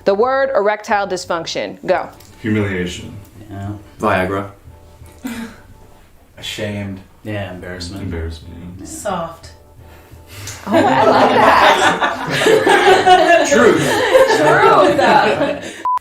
The word erectile dysfunction. Go. Humiliation. Yeah. Viagra. Ashamed. Yeah, embarrassment. Embarrassment. Yeah. Soft. Oh, I like that. Truth.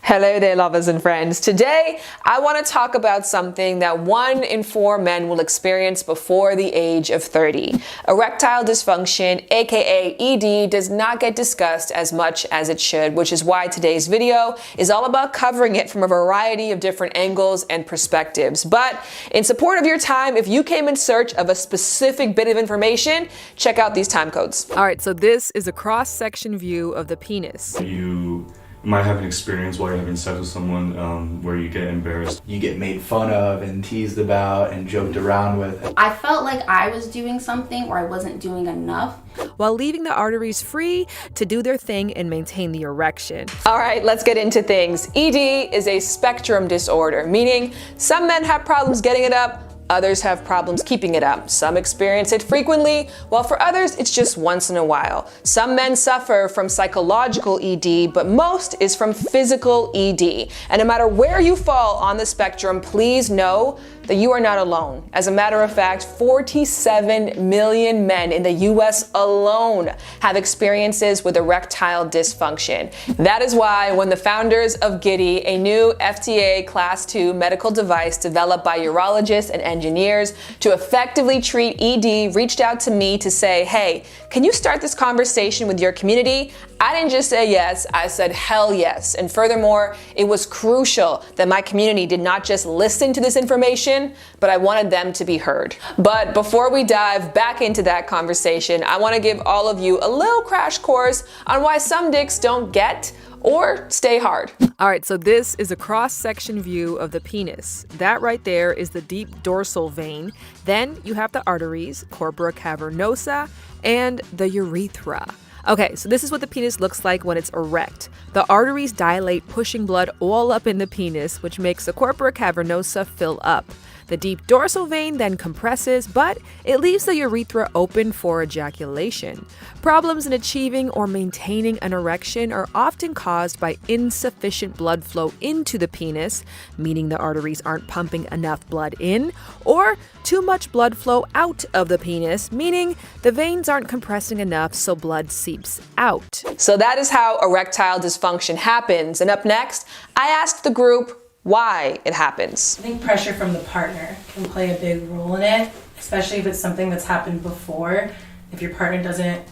Hello there, lovers and friends. Today, I want to talk about something that 1 in 4 men will experience before the age of 30. Erectile dysfunction, aka ED, does not get discussed as much as it should, which is why today's video is all about covering it from a variety of different angles and perspectives. But in support of your time, if you came in search of a specific bit of information, check out these time codes. All right, so this is a cross-section view of the penis. You might have an experience while you're having sex with someone where you get embarrassed. You get made fun of and teased about and joked around with. I felt like I was doing something or I wasn't doing enough. While leaving the arteries free to do their thing and maintain the erection. All right, let's get into things. ED is a spectrum disorder, meaning some men have problems getting it up, others have problems keeping it up. Some experience it frequently, while for others, it's just once in a while. Some men suffer from psychological ED, but most is from physical ED. And no matter where you fall on the spectrum, please know that you are not alone. As a matter of fact, 47 million men in the US alone have experiences with erectile dysfunction. That is why when the founders of Giddy, a new FDA Class 2 medical device developed by urologists and engineers to effectively treat ED, reached out to me to say, hey, can you start this conversation with your community? I didn't just say yes, I said hell yes. And furthermore, it was crucial that my community did not just listen to this information, but I wanted them to be heard. But before we dive back into that conversation, I want to give all of you a little crash course on why some dicks don't get or stay hard. All right, so this is a cross-section view of the penis. That right there is the deep dorsal vein. Then you have the arteries, corpora cavernosa, and the urethra. Okay, so this is what the penis looks like when it's erect. The arteries dilate, pushing blood all up in the penis, which makes the corpora cavernosa fill up. The deep dorsal vein then compresses, but it leaves the urethra open for ejaculation. Problems in achieving or maintaining an erection are often caused by insufficient blood flow into the penis, meaning the arteries aren't pumping enough blood in, or too much blood flow out of the penis, meaning the veins aren't compressing enough so blood seeps out. So that is how erectile dysfunction happens. And up next, I asked the group why it happens. I think pressure from the partner can play a big role in it, especially if it's something that's happened before. If your partner doesn't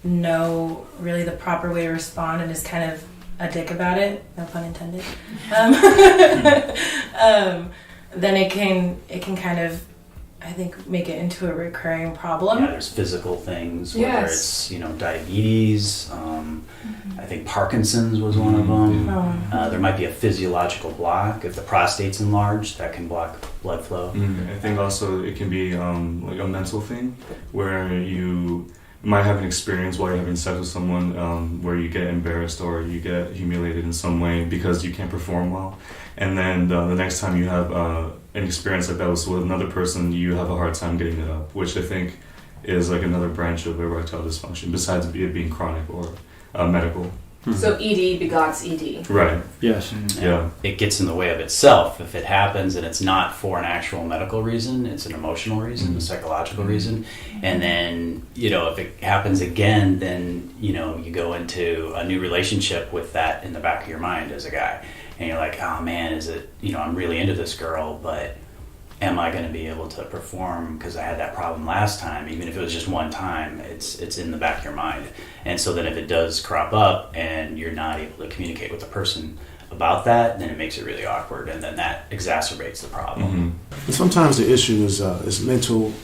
know really the proper way to respond and is kind of a dick about it, no pun intended, then it can kind of, I think, make it into a recurring problem. Yeah, there's physical things, whether it's, diabetes, I think Parkinson's was one of them. There might be a physiological block. If the prostate's enlarged, that can block blood flow. I think also it can be like a mental thing where you might have an experience while you're having sex with someone where you get embarrassed or you get humiliated in some way because you can't perform well. And then the next time you have an experience like that with another person, you have a hard time getting it up, which I think is like another branch of erectile dysfunction besides it being chronic or medical. So ED begots ED. Right. Yes. Yeah. It gets in the way of itself. If it happens and it's not for an actual medical reason, it's an emotional reason, a psychological reason. And then, if it happens again, then, you go into a new relationship with that in the back of your mind as a guy. And you're like, oh man, is it, I'm really into this girl, but am I going to be able to perform because I had that problem last time? Even if it was just one time, it's in the back of your mind. And so then if it does crop up and you're not able to communicate with the person about that, then it makes it really awkward, and then that exacerbates the problem. And sometimes the issue is mental,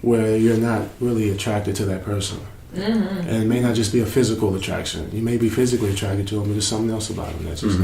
where you're not really attracted to that person. And it may not just be a physical attraction. You may be physically attracted to them, but there's something else about them that's just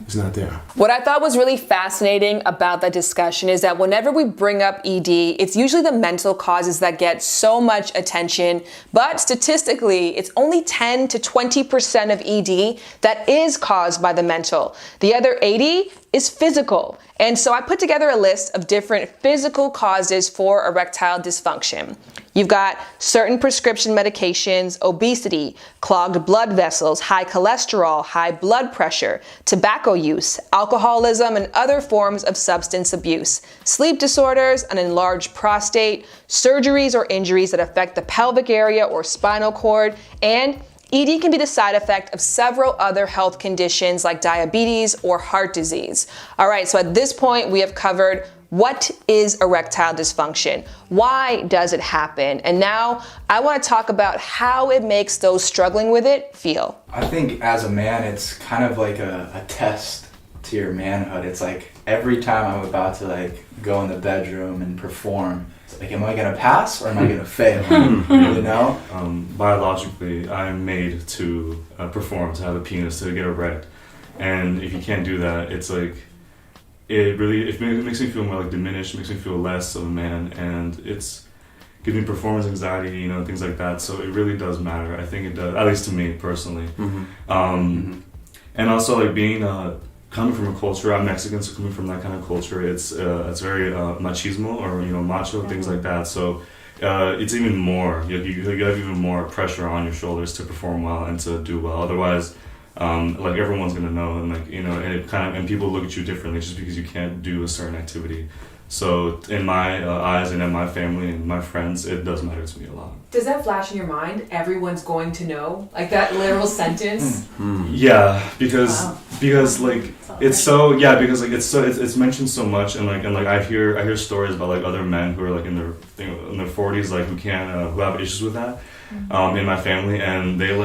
it's not there. What I thought was really fascinating about that discussion is that whenever we bring up ED, it's usually the mental causes that get so much attention, but statistically, it's only 10 to 20% of ED that is caused by the mental. The other 80 is physical. And so I put together a list of different physical causes for erectile dysfunction. You've got certain prescription medications, obesity, clogged blood vessels, high cholesterol, high blood pressure, tobacco use, alcoholism, and other forms of substance abuse, sleep disorders, an enlarged prostate, surgeries or injuries that affect the pelvic area or spinal cord, and ED can be the side effect of several other health conditions like diabetes or heart disease. All right, so at this point, we have covered what is erectile dysfunction, why does it happen, and now I want to talk about how it makes those struggling with it feel. I think as a man, it's kind of like a test to your manhood. It's like every time I'm about to like go in the bedroom and perform, it's like, am I gonna pass or am I gonna fail? You know? Biologically, I'm made to perform, to have a penis, to get erect. And if you can't do that, it's like, it makes me feel more like diminished, makes me feel less of a man, and it's gives me performance anxiety, you know, things like that. So it really does matter. I think it does, at least to me personally. And also like being coming from a culture, I'm Mexican, so coming from that kind of culture, it's very machismo, or you know, macho, things like that. So it's even more. You have even more pressure on your shoulders to perform well and to do well. Otherwise, like everyone's gonna know, and like, you know, and it and people look at you differently just because you can't do a certain activity. So in my eyes and in my family and my friends, it does matter to me a lot. Does that flash in your mind? Everyone's going to know, like that literal sentence. Yeah, because like it's so, yeah, because like it's mentioned so much, and like I hear stories about like other men who are like in their 40s, like who have issues with that in my family, and they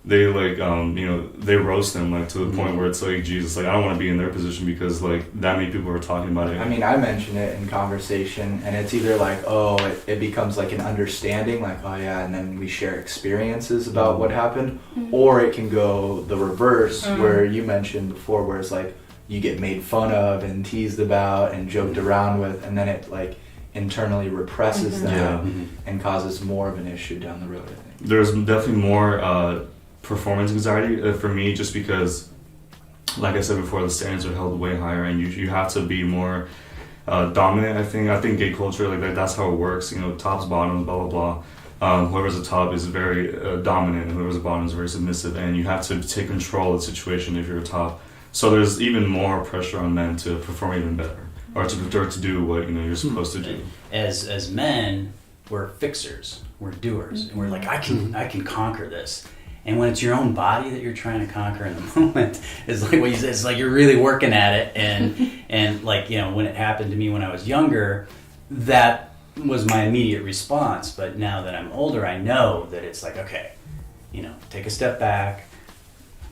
you know, they roast them like to the point where it's like, Jesus, like I don't want to be in their position, because like that many people are talking about it. I mean, I mention it in conversation, and it's either like, oh, it becomes like an understanding, like, oh yeah, and then we share experiences about what happened, or it can go the reverse, where you mentioned before, where it's like you get made fun of and teased about and joked around with, and then it like internally represses that and causes more of an issue down the road, I think. There's definitely more performance anxiety for me, just because, like I said before, the standards are held way higher, and you have to be more dominant. I think gay culture, like that's how it works. You know, tops, bottoms, blah blah blah. Whoever's the top is very dominant, and whoever's the bottom is very submissive, and you have to take control of the situation if you're a top. So there's even more pressure on men to perform even better, or to do what, you know, you're supposed to do. As men, we're fixers, we're doers, and we're like, I can conquer this. And when it's your own body that you're trying to conquer in the moment, it's like what you said, it's like you're really working at it. And like, you know, when it happened to me when I was younger, that was my immediate response. But now that I'm older, I know that it's like, okay, you know, take a step back,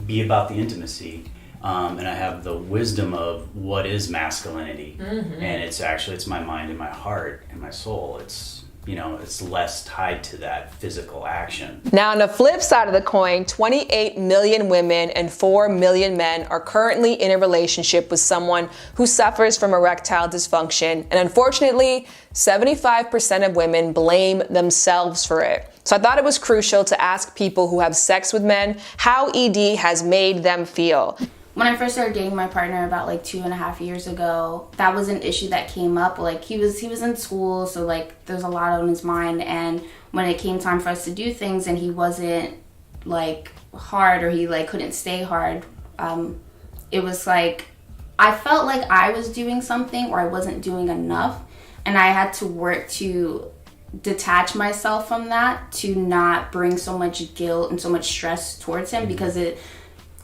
be about the intimacy. And I have the wisdom of what is masculinity. And it's my mind and my heart and my soul. It's, you know, it's less tied to that physical action. Now, on the flip side of the coin, 28 million women and 4 million men are currently in a relationship with someone who suffers from erectile dysfunction. And unfortunately, 75% of women blame themselves for it. So I thought it was crucial to ask people who have sex with men how ED has made them feel. When I first started dating my partner about like 2.5 years ago, that was an issue that came up. Like he was in school, so like there's a lot on his mind, and when it came time for us to do things and he wasn't like hard, or he like couldn't stay hard, it was like I felt like I was doing something or I wasn't doing enough, and I had to work to detach myself from that, to not bring so much guilt and so much stress towards him, because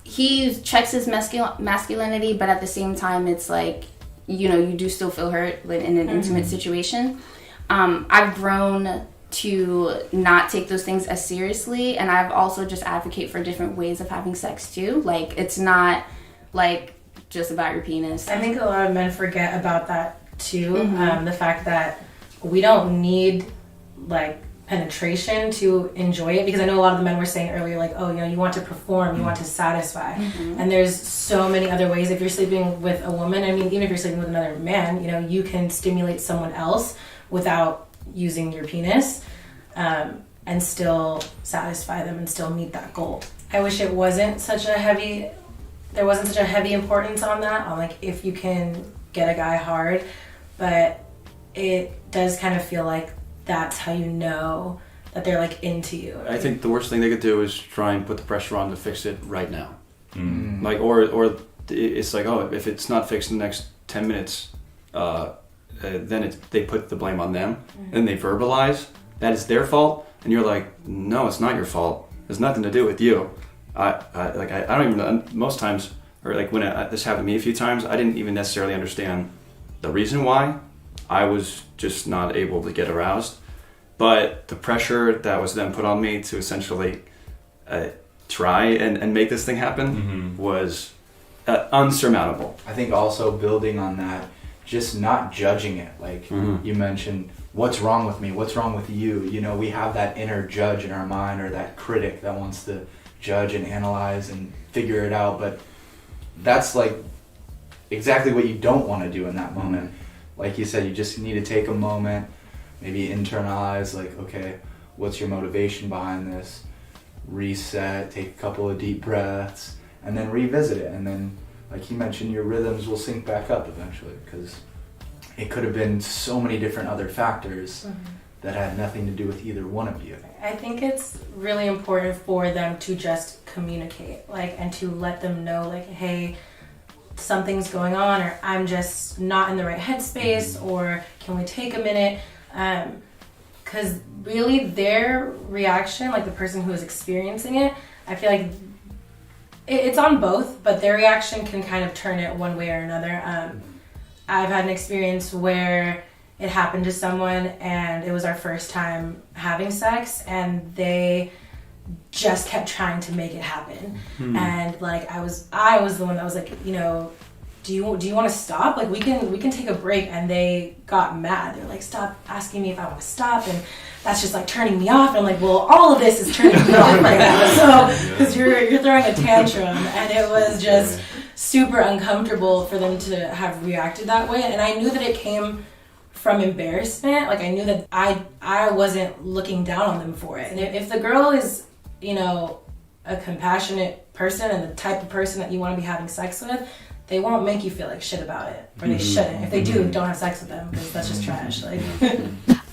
he checks his masculinity, but at the same time, it's like, you know, you do still feel hurt in an intimate situation. I've grown to not take those things as seriously, and I've also just advocate for different ways of having sex too. Like, it's not like just about your penis. I think a lot of men forget about that too. The fact that we don't need like penetration to enjoy it, because I know a lot of the men were saying earlier, like, oh, you know, you want to perform, you want to satisfy, and there's so many other ways. If you're sleeping with a woman, I mean, even if you're sleeping with another man, you know, you can stimulate someone else without using your penis, and still satisfy them and still meet that goal. I wish it wasn't such a heavy importance on that, on like if you can get a guy hard, but it does kind of feel like that's how you know that they're like into you. I think the worst thing they could do is try and put the pressure on to fix it right now. Mm. Like, or it's like, oh, if it's not fixed in the next 10 minutes, then they put the blame on them, and they verbalize that it's their fault, and you're like, no, it's not your fault. There's nothing to do with you. I don't even know. Most times, or like when this happened to me a few times, I didn't even necessarily understand the reason why. I was just not able to get aroused. But the pressure that was then put on me to essentially try and make this thing happen was unsurmountable. I think also building on that, just not judging it. Like you mentioned, what's wrong with me? What's wrong with you? You know, we have that inner judge in our mind, or that critic that wants to judge and analyze and figure it out. But that's like exactly what you don't want to do in that moment. Like you said, you just need to take a moment, maybe internalize, like, okay, what's your motivation behind this? Reset, take a couple of deep breaths, and then revisit it. And then, like you mentioned, your rhythms will sync back up eventually, because it could have been so many different other factors that had nothing to do with either one of you. I think it's really important for them to just communicate, like, and to let them know, like, hey, something's going on, or I'm just not in the right headspace, or can we take a minute? Because really their reaction, like the person who is experiencing it, I feel like it's on both, but their reaction can kind of turn it one way or another. I've had an experience where it happened to someone and it was our first time having sex, and they just kept trying to make it happen. And like I was the one that was like, you know, do you want to stop? Like we can take a break. And they got mad. They're like, stop asking me if I want to stop, and that's just like turning me off. And I'm like, well, all of this is turning me off right now. So because you're throwing a tantrum, and it was just super uncomfortable for them to have reacted that way. And I knew that it came from embarrassment. Like I knew that I wasn't looking down on them for it. And if the girl is, you know, a compassionate person and the type of person that you want to be having sex with, they won't make you feel like shit about it, or they shouldn't. If they do, don't have sex with them, because that's just trash. Like.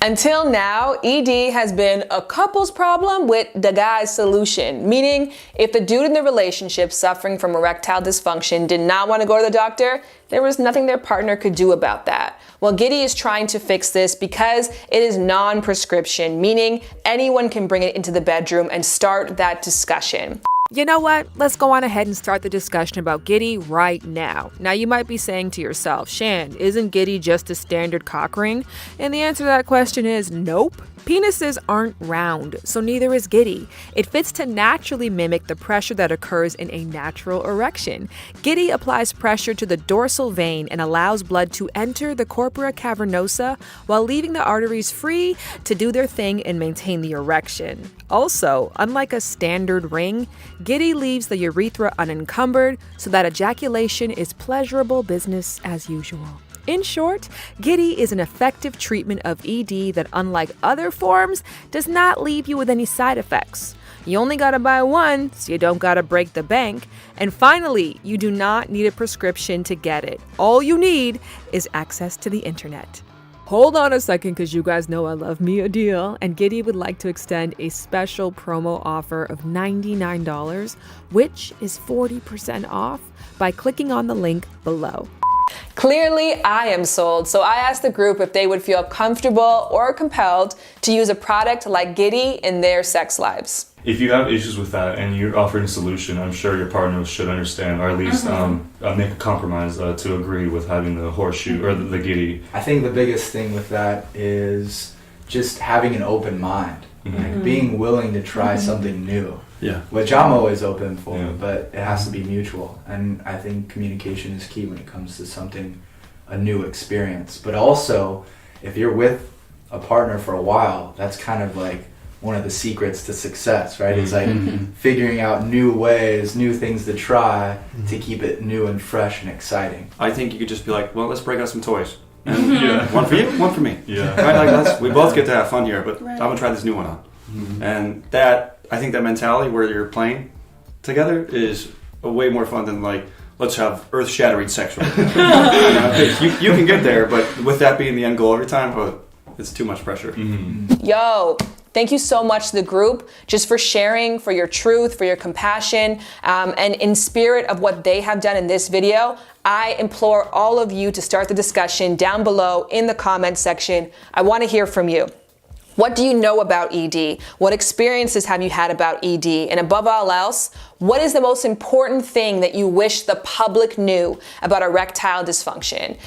Until now, ED has been a couple's problem with the guy's solution, meaning if the dude in the relationship suffering from erectile dysfunction did not want to go to the doctor, there was nothing their partner could do about that. Well, Giddy is trying to fix this because it is non-prescription, meaning anyone can bring it into the bedroom and start that discussion. You know what? Let's go on ahead and start the discussion about Giddy right now. Now, you might be saying to yourself, Shan, isn't Giddy just a standard cock ring? And the answer to that question is nope. Penises aren't round, so neither is Giddy. It fits to naturally mimic the pressure that occurs in a natural erection. Giddy applies pressure to the dorsal vein and allows blood to enter the corpora cavernosa while leaving the arteries free to do their thing and maintain the erection. Also, unlike a standard ring, Giddy leaves the urethra unencumbered so that ejaculation is pleasurable business as usual. In short, Giddy is an effective treatment of ED that, unlike other forms, does not leave you with any side effects. You only gotta buy one, so you don't gotta break the bank. And finally, you do not need a prescription to get it. All you need is access to the internet. Hold on a second, because you guys know I love me a deal, and Giddy would like to extend a special promo offer of $99, which is 40% off, by clicking on the link below. Clearly, I am sold, so I asked the group if they would feel comfortable or compelled to use a product like Giddy in their sex lives. If you have issues with that and you're offering a solution, I'm sure your partner should understand, or at least make a compromise to agree with having the horseshoe or the Giddy. I think the biggest thing with that is just having an open mind, like being willing to try something new. Yeah. Which I'm always open for, Yeah. but it has to be mutual. And I think communication is key when it comes to a new experience. But also, if you're with a partner for a while, that's kind of like one of the secrets to success, right? It's like figuring out new ways, new things to try to keep it new and fresh and exciting. I think you could just be like, well, let's break out some toys. And one for you, one for me. Yeah. Right? Like we both get to have fun here, but Right. I'm gonna try this new one on. And I think that mentality where you're playing together is a way more fun than like, let's have earth-shattering sex right now. You can get there, but with that being the end goal every time, It's too much pressure. Yo, thank you so much to the group just for sharing, for your truth, for your compassion, and in spirit of what they have done in this video, I implore all of you to start the discussion down below in the comment section. I want to hear from you. What do you know about ED? What experiences have you had about ED? And above all else, what is the most important thing that you wish the public knew about erectile dysfunction?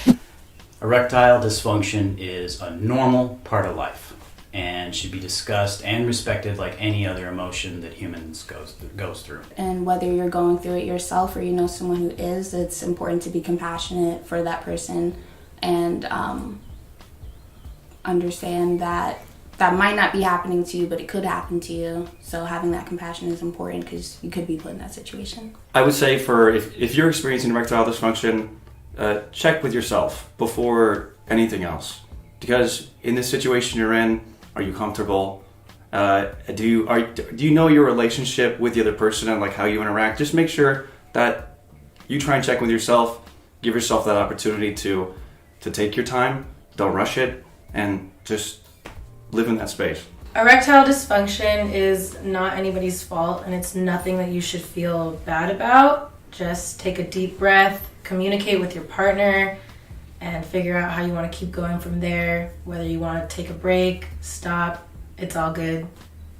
Erectile dysfunction is a normal part of life and should be discussed and respected like any other emotion that humans goes through. And whether you're going through it yourself or you know someone who is, it's important to be compassionate for that person and understand that that might not be happening to you, but it could happen to you. So having that compassion is important because you could be put in that situation. I would say for if you're experiencing erectile dysfunction, check with yourself before anything else. Because in this situation you're in, are you comfortable? Do you know your relationship with the other person and like how you interact? Just make sure that you try and check with yourself. Give yourself that opportunity to take your time. Don't rush it, and just live in that space. Erectile dysfunction is not anybody's fault, and it's nothing that you should feel bad about. Just take a deep breath, communicate with your partner, and figure out how you want to keep going from there. Whether you want to take a break, stop, it's all good.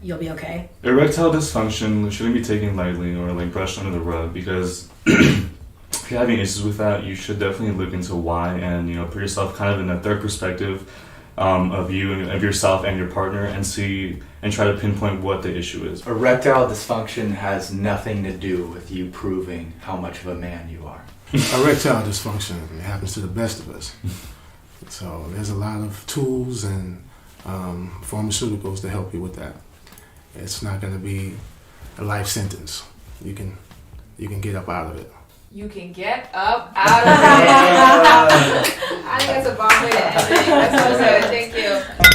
You'll be okay. Erectile dysfunction shouldn't be taken lightly or like brushed under the rug, because if you're having issues with that, you should definitely look into why and put yourself kind of in that third perspective of you and of yourself and your partner, and see and try to pinpoint what the issue is. Erectile dysfunction has nothing to do with you proving how much of a man you are. Erectile dysfunction, it happens to the best of us. So there's a lot of tools and pharmaceuticals to help you with that. It's not going to be a life sentence. You can get up out of it. You can get up out of it. I think that's a bomb way to end it. That's so good. Thank you.